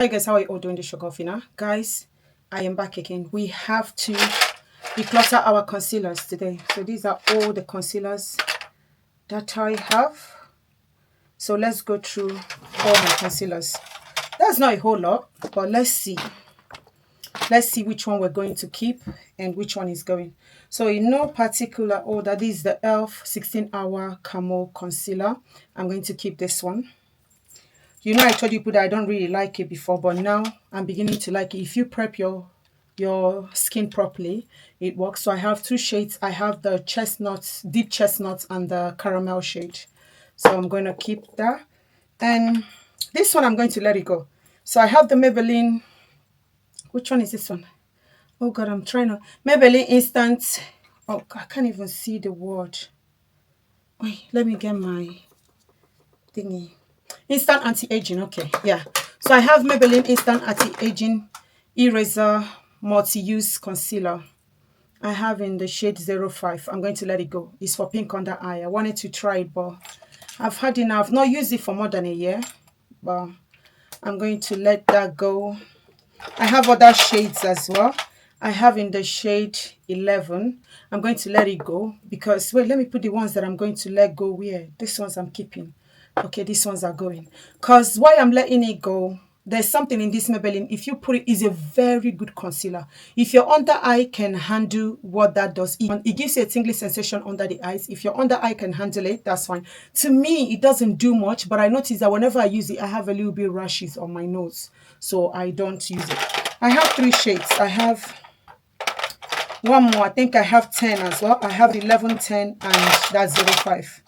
Hi guys, how are you all doing? This is your coffee now. Guys, I am back again. We have to declutter our concealers today. So these are all the concealers that I have. So let's go through all my concealers. That's not a whole lot, but let's see. Let's see which one we're going to keep and which one is going. So in no particular order, this is the e.l.f. 16-hour Camo Concealer. I'm going to keep this one. You know, I told you that I don't really like it before, but now I'm beginning to like it. If you prep your skin properly, it works. So I have two shades. I have the chestnut, deep chestnut, and the caramel shade. So I'm going to keep that. And this one, I'm going to let it go. So I have the Maybelline. Which one is this one? Oh God, I'm trying to. Maybelline Instant. Oh, I can't even see the word. Wait, let me get my thingy. Instant anti-aging. Okay, yeah. So I have Maybelline Instant Anti-Aging Eraser Multi-Use Concealer. I have in the shade 05. I'm going to let it go. It's for pink under eye. I wanted to try it, but I've had enough. I've not used it for more than a year, but I'm going to let that go. I have other shades as well. I have in the shade 11. I'm going to let it go because, wait, let me put the ones that I'm going to let go where. These ones I'm keeping. Okay, these ones are going. Because why I'm letting it go, there's something in this Maybelline. If you put it, is a very good concealer. If your under eye can handle what that does, it gives you a tingly sensation under the eyes. If your under eye can handle it, that's fine. To me, it doesn't do much, but I notice that whenever I use it, I have a little bit rashes on my nose. So I don't use it. I have three shades. I have one more. I think I have 10 as well. I have 11, 10, and that's 05.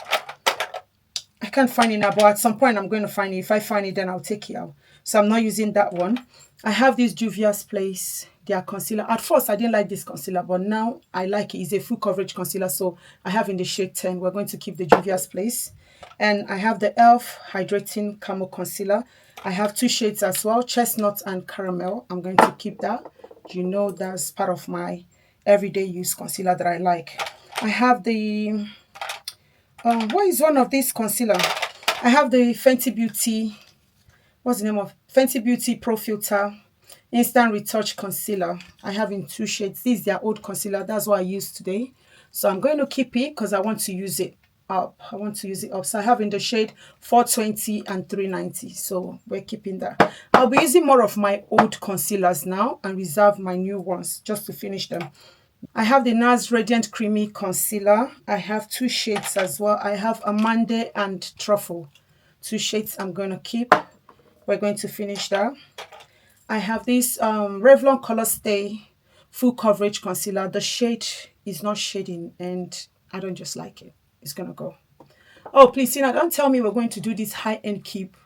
I can't find it now, but at some point I'm going to find it. If I find it, then I'll take it out. So I'm not using that one. I have this Juvia's Place, their concealer. At first, I didn't like this concealer, but now I like it. It's a full coverage concealer, so I have in the shade 10. We're going to keep the Juvia's Place. And I have the e.l.f. Hydrating Camo Concealer. I have two shades as well, Chestnut and Caramel. I'm going to keep that. You know that's part of my everyday use concealer that I like. I have the... what is one of these concealer? I have the Fenty Beauty, what's the name of Fenty Beauty Pro Filter Instant Retouch Concealer. I have in two shades. This is their old concealer. That's what I use today. So I'm going to keep it because I want to use it up. I want to use it up. So I have in the shade 420 and 390. So we're keeping that. I'll be using more of my old concealers now and reserve my new ones just to finish them. I have the NARS Radiant Creamy Concealer. I have two shades as well. I have Amande and Truffle. Two shades I'm going to keep. We're going to finish that. I have this Revlon Color Stay Full Coverage Concealer. The shade is not shading and I don't just like it. It's going to go. Oh, please, Tina, don't tell me we're going to do this high-end keep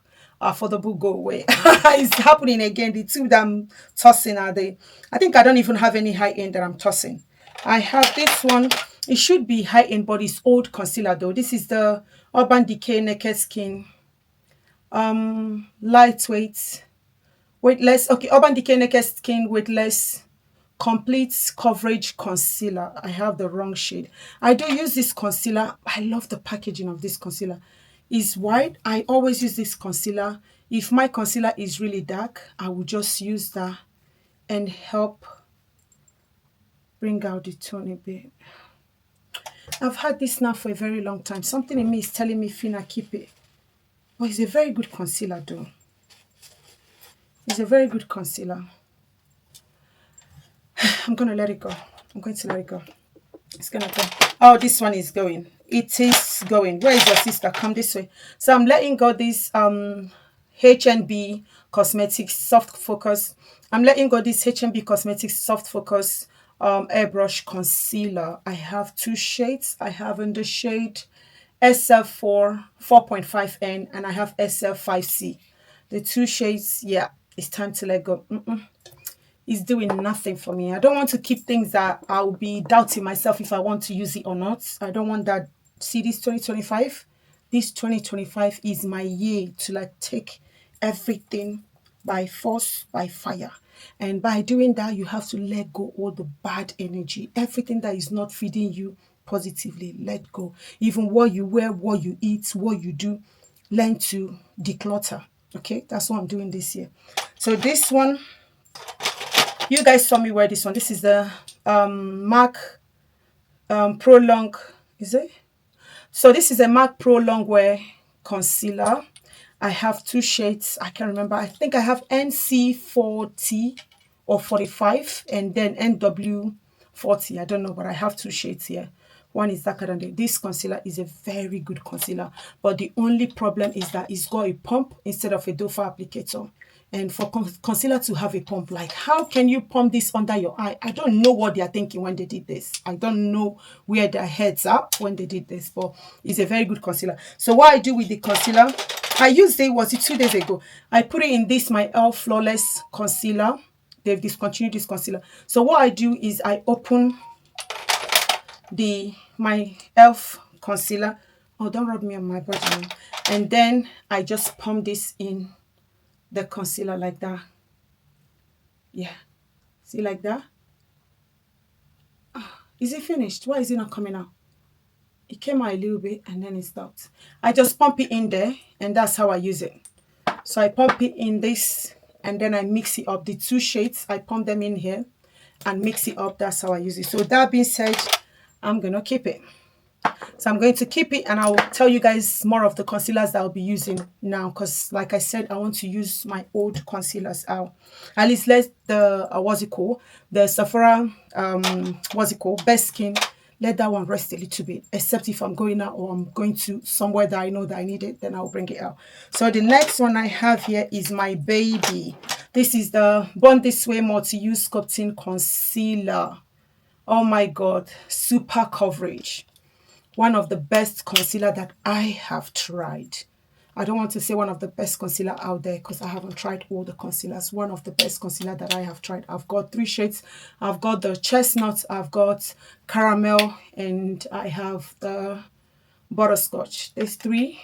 affordable go away. It's happening again. The two that I'm tossing are they. I think I don't even have any high-end that I'm tossing. I have this one. It should be high-end, but it's old concealer though. This is the Urban Decay Naked Skin. Lightweight, weightless. Okay, Urban Decay Naked Skin Weightless Complete Coverage Concealer. I have the wrong shade. I do use this concealer. I love the packaging of this concealer. It's white. I always use this concealer. If my concealer is really dark, I will just use that and help bring out the tone a bit. I've had this now for a very long time. Something in me is telling me, Fina, keep it. But it's a very good concealer though. It's a very good concealer. I'm going to let it go. I'm going to let it go. It's going to go. Oh, this one is going. It is going. Where is your sister? Come this way. So I'm letting go this H&B Cosmetics Soft Focus. I'm letting go this H&B Cosmetics Soft Focus airbrush concealer. I have two shades. I have in the shade SF4 4.5N and I have SF5C. The two shades, yeah, it's time to let go. It's doing nothing for me. I don't want to keep things that I'll be doubting myself if I want to use it or not. I don't want that. See, this 2025, this 2025 is my year to like take everything by force, by fire. And by doing that, you have to let go all the bad energy, everything that is not feeding you positively. Let go. Even what you wear, what you eat, what you do, learn to declutter. Okay, that's what I'm doing this year. So this one, you guys saw me wear this one. This is the MAC Pro Long, is it? So this is a MAC Pro Longwear concealer. I have two shades. I can't remember. I think I have NC40 or 45 and then NW40. I don't know, but I have two shades here. One is darker than this concealer is a very good concealer, but the only problem is that it's got a pump instead of a doe foot applicator. And for concealer to have a pump, like how can you pump this under your eye? I don't know what they are thinking when they did this. I don't know where their heads are when they did this, but it's a very good concealer. So what I do with the concealer, I used it, was it 2 days ago? I put it in this, my e.l.f. Flawless Concealer. They've discontinued this concealer. So what I do is I open my e.l.f. concealer. Oh, don't rub me on my body. And then I just pump this in the concealer like that. Yeah, see, like that. Is it finished? Why is it not coming out? It came out a little bit and then it stopped. I just pump it in there and that's how I use it. So I pump it in this and then I mix it up. The two shades, I pump them in here and mix it up. That's how I use it. So that being said, I'm gonna keep it. So I'm going to keep it and I'll tell you guys more of the concealers that I'll be using now, because like I said, I want to use my old concealers out. At least let the what's it called, the Sephora what's it called, Best Skin, let that one rest a little bit, except if I'm going out or I'm going to somewhere that I know that I need it, then I'll bring it out. So the next one I have here is my baby. This is the Born This Way Multi-Use Sculpting Concealer. Oh my god, super coverage. One of the best concealer that I have tried. I don't want to say one of the best concealer out there because I haven't tried all the concealers. One of the best concealer that I have tried. I've got 3 shades. I've got the chestnut, I've got caramel, and I have the butterscotch. There's 3.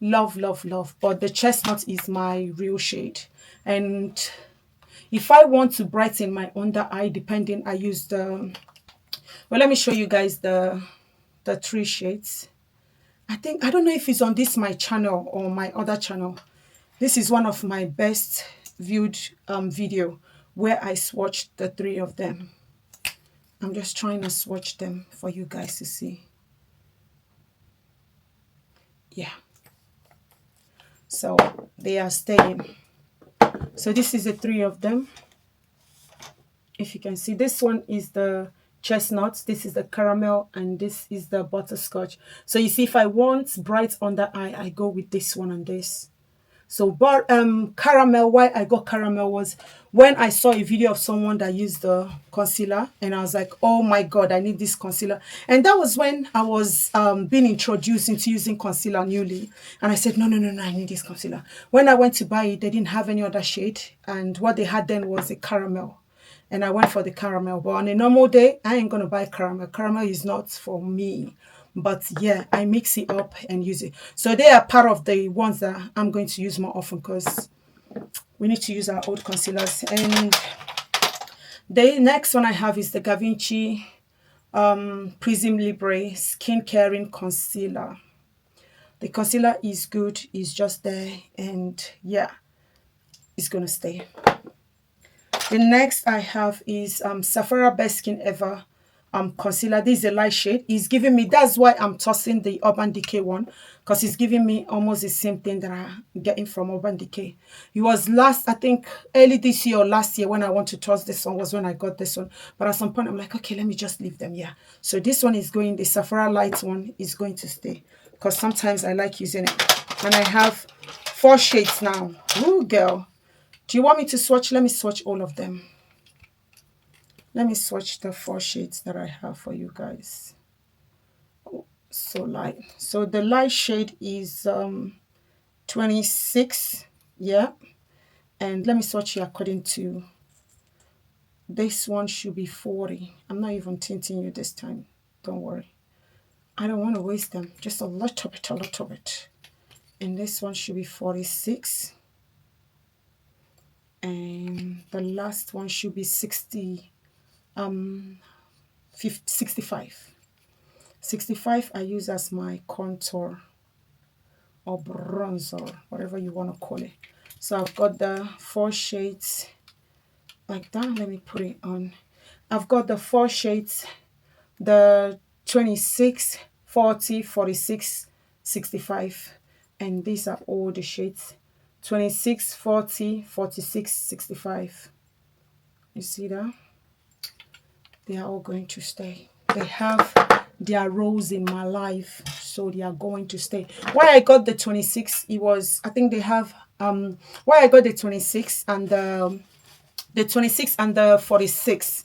Love, love, love. But the chestnut is my real shade. And if I want to brighten my under eye, depending, I use the... Well, let me show you guys the 3 shades. I don't know if it's on this my channel or my other channel. This is one of my best viewed video where I swatched the 3 of them. I'm just trying to swatch them for you guys to see. Yeah. So they are staying. So this is the 3 of them. If you can see, this one is the chestnut, this is the caramel, and this is the butterscotch. So you see, if I want bright under eye, I go with this one and this. So but caramel, why I got caramel was when I saw a video of someone that used the concealer and I was like, oh my god, I need this concealer. And that was when I was being introduced into using concealer newly, and I said, no, I need this concealer. When I went to buy it, they didn't have any other shade, and what they had then was a caramel. And I went for the caramel. But on a normal day, I ain't going to buy caramel. Caramel is not for me. But yeah, I mix it up and use it. So they are part of the ones that I'm going to use more often because we need to use our old concealers. And the next one I have is the Gavinci Prism Libre Skin Caring Concealer. The concealer is good. It's just there. And yeah, it's going to stay. The next I have is Sephora Best Skin Ever concealer. This is a light shade. It's giving me, that's why I'm tossing the Urban Decay one, because it's giving me almost the same thing that I'm getting from Urban Decay. It was I think early this year or last year when I want to toss this one was when I got this one. But at some point I'm like, okay, let me just leave them. Yeah. So this one is going, the Sephora Light one is going to stay because sometimes I like using it. And I have 4 shades now. Ooh, girl. Do you want me to swatch? Let me swatch all of them. Let me swatch the 4 shades that I have for you guys. Oh, so light. So the light shade is 26. Yeah. And let me swatch you according to... This one should be 40. I'm not even tinting you this time. Don't worry. I don't want to waste them. Just a lot of it, a lot of it. And this one should be 46. And the last one should be 65. 65 I use as my contour or bronzer, whatever you want to call it. So I've got the 4 shades like that. Let me put it on. I've got the 4 shades, the 26, 40, 46, 65, and these are all the shades: 26, 40, 46, 65. You see that? They are all going to stay. They have their roles in my life, so they are going to stay. Why I got the 26, it was, I think they have why I got the 26 and the 26 and the 46,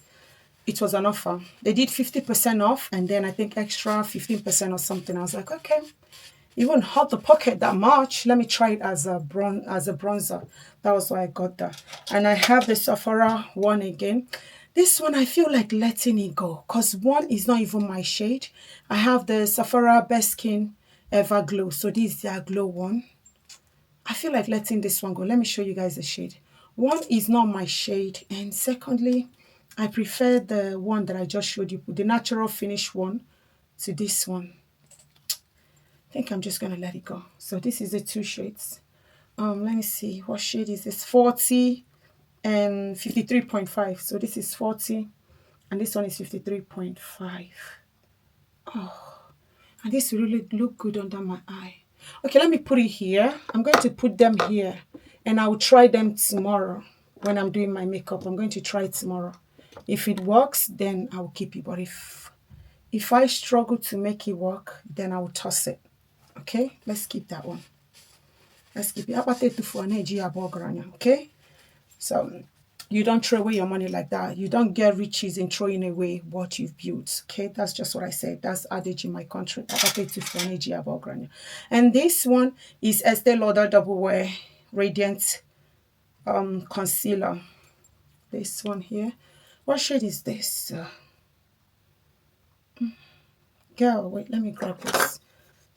it was an offer. They did 50% off, and then I think extra 15% or something. I was like, okay, it won't hurt the pocket that much. Let me try it as a bronzer. That was why I got that. And I have the Sephora one again. This one, I feel like letting it go because one is not even my shade. I have the Sephora Best Skin Ever Glow. So this is their glow one. I feel like letting this one go. Let me show you guys the shade. One is not my shade. And secondly, I prefer the one that I just showed you, the natural finish one, to this one. I think I'm just going to let it go. So this is the 2 shades. Let me see. What shade is this? 40 and 53.5. So this is 40 and this one is 53.5. Oh, and this really look good under my eye. Okay, let me put it here. I'm going to put them here and I'll try them tomorrow when I'm doing my makeup. I'm going to try it tomorrow. If it works, then I'll keep it. But if I struggle to make it work, then I'll toss it. Okay, let's keep that one. Let's keep it. Okay, so you don't throw away your money like that. You don't get riches in throwing away what you've built. Okay, that's just what I said. That's adage in my country. And this one is Estee Lauder Double Wear Radiant Concealer. This one here. What shade is this? Girl, wait, let me grab this.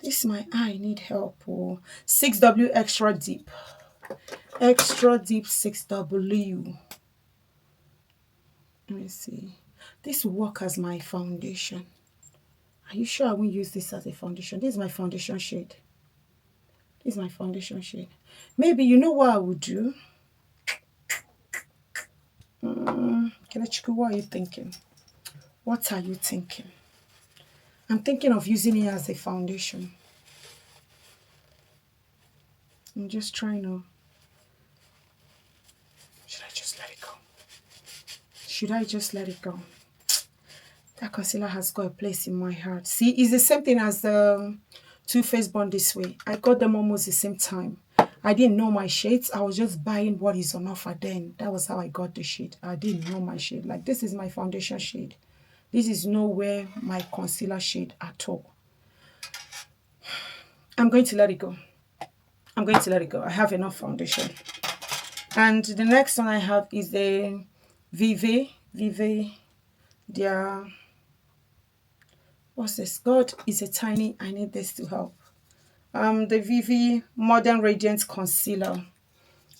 This my eye need help. Oh, 6W Extra Deep. Extra Deep 6W. Let me see. This will work as my foundation. Are you sure I won't use this as a foundation? This is my foundation shade. This is my foundation shade. Maybe you know what I would do? Kelechukwu, what are you thinking? What are you thinking? I'm thinking of using it as a foundation. I'm just trying to... Should I just let it go? Should I just let it go? That concealer has got a place in my heart. See, it's the same thing as the Too Faced Born This Way. I got them almost the same time. I didn't know my shades. I was just buying what is on offer then. That was how I got the shade. I didn't know my shade. Like, this is my foundation shade. This is nowhere my concealer shade at all. I'm going to let it go. I'm going to let it go. I have enough foundation. And the next one I have is the Vive, their... What's this? God is a tiny... I need this to help. The Vive Modern Radiant Concealer.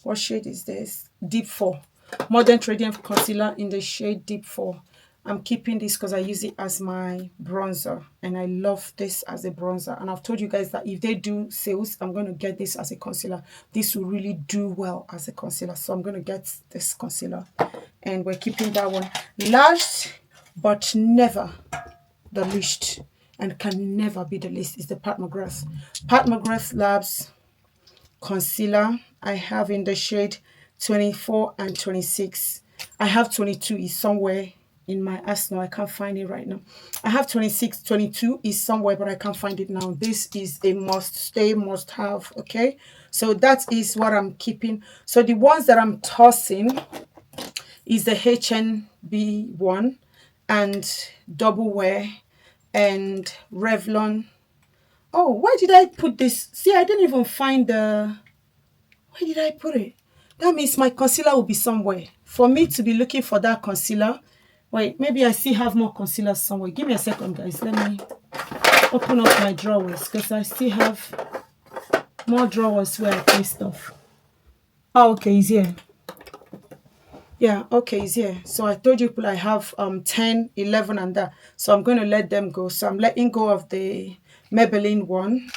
What shade is this? Deep 4. Modern Radiant Concealer in the shade Deep 4. I'm keeping this because I use it as my bronzer. And I love this as a bronzer. And I've told you guys that if they do sales, I'm going to get this as a concealer. This will really do well as a concealer. So I'm going to get this concealer. And we're keeping that one. Last but never the least, and can never be the least, is the Pat McGrath. Pat McGrath Labs Concealer. I have in the shade 24 and 26. I have 22 is somewhere in my arsenal. I can't find it right now. I have 26, 22 is somewhere, but I can't find it now. This is a must stay, must have. Okay, so that is what I'm keeping. So the ones that I'm tossing is the HNB one and Double Wear and Revlon. Oh, where did I put this? See, I didn't even find the... Where did I put it? That means my concealer will be somewhere. For me to be looking for that concealer... Wait, maybe I still have more concealers somewhere. Give me a second, guys. Let me open up my drawers because I still have more drawers where I place stuff. Oh, okay, it's here. Yeah, okay, it's here. So I told you I have 10, 11 and that. So I'm going to let them go. So I'm letting go of the Maybelline one.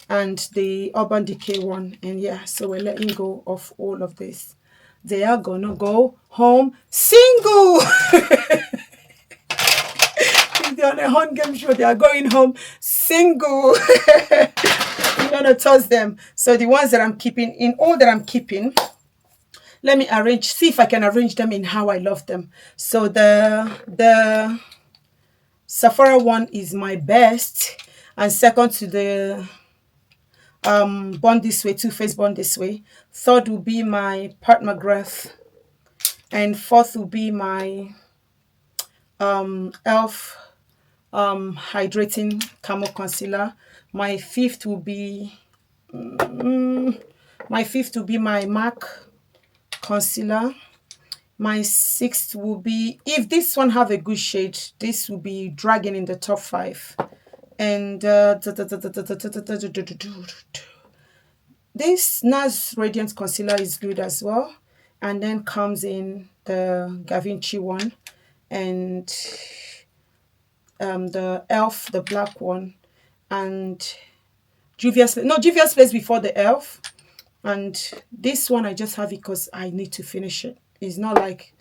and the Urban Decay one. And yeah, so we're letting go of all of this. They are gonna go home single. If they're on a hunt game show, they are going home single. I'm gonna toss them. So the ones that I'm keeping, in all that I'm keeping, let me arrange, see if I can arrange them in how I love them. So the Sephora one is my best, and second to the Born This Way, Too Faced Born This Way. Third will be my Pat McGrath, and fourth will be my Elf hydrating camo concealer. My fifth will be my MAC concealer. My sixth will be, if this one have a good shade, this will be Dragon in the top 5. And this NARS Radiant Concealer is good as well. And then comes in the Gavinci one, and the Elf, the black one, and Juvia's Place before the Elf. And this one I just have it because I need to finish it. It's not like,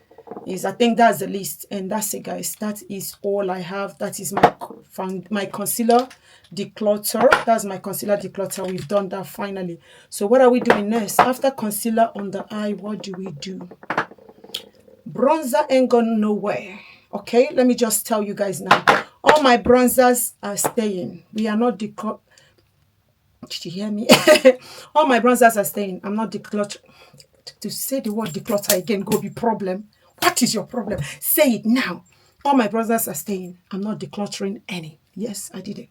I think that's the list, and that's it, guys. That is all I have. That is my concealer declutter. That's my concealer declutter. We've done that finally. So what are we doing next? After concealer on the eye, what do we do? Bronzer ain't gone nowhere. Okay, let me just tell you guys now. All my bronzers are staying. We are not declutter. Did you hear me? All my bronzers are staying. I'm not declutter. To say the word declutter again go be problem. What is your problem? Say it now. All my bronzers are staying. I'm not decluttering any. Yes, I did it.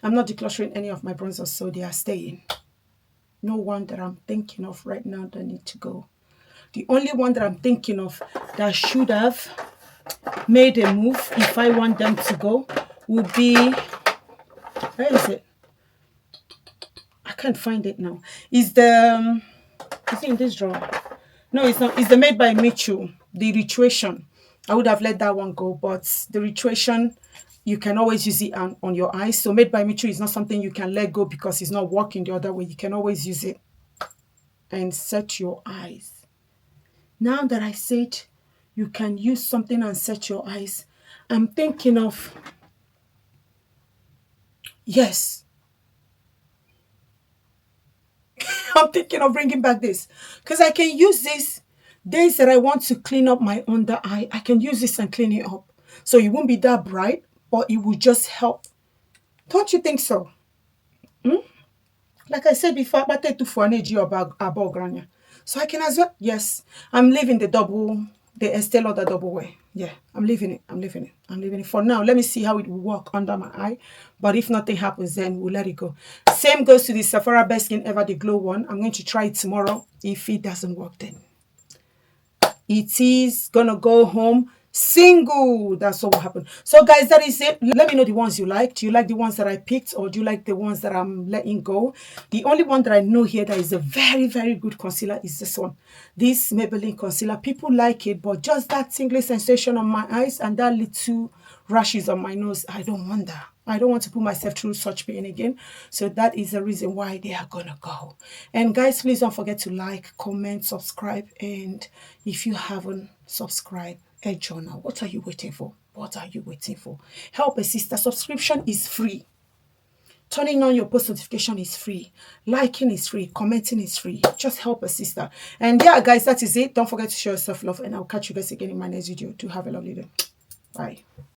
I'm not decluttering any of my bronzers, so they are staying. No one that I'm thinking of right now that need to go. The only one that I'm thinking of that should have made a move, if I want them to go, would be, where is it? I can't find it now. Is it in this drawer? No, it's not. It's the Made by Mitchell, the Retouration. I would have let that one go, but the Retouration, you can always use it on your eyes. So Made by Mitchell is not something you can let go because it's not working the other way. You can always use it and set your eyes. Now that I said you can use something and set your eyes, I'm thinking of, yes, I'm thinking of bringing back this because I can use this days that I want to clean up my under eye. I can use this and clean it up. So it won't be that bright, but it will just help. Don't you think so? Like I said before, so I can as well. Yes, I'm leaving the Estee Lauder double wear. Yeah, I'm leaving it. I'm leaving it for now. Let me see how it will work under my eye. But if nothing happens, then we'll let it go. Same goes to the Sephora Best Skin Ever the Glow one. I'm going to try it tomorrow. If it doesn't work, then it is gonna go home single. That's what will happen. So guys, that is it. Let me know the ones you like. Do you like the ones that I picked, or do you like the ones that I'm letting go? The only one that I know here that is a very, very good concealer is this one, this Maybelline concealer. People like it, but just that tingling sensation on my eyes and that little rashes on my nose, I don't want that. I don't want to put myself through such pain again. So that is the reason why they are gonna go. And guys, please don't forget to like, comment, subscribe. And if you haven't subscribed, hey Jonah, what are you waiting for? What are you waiting for? Help a sister. Subscription is free. Turning on your post notification is free. Liking is free. Commenting is free. Just help a sister. And yeah, guys, that is it. Don't forget to show yourself love. And I'll catch you guys again in my next video. Do have a lovely day. Bye.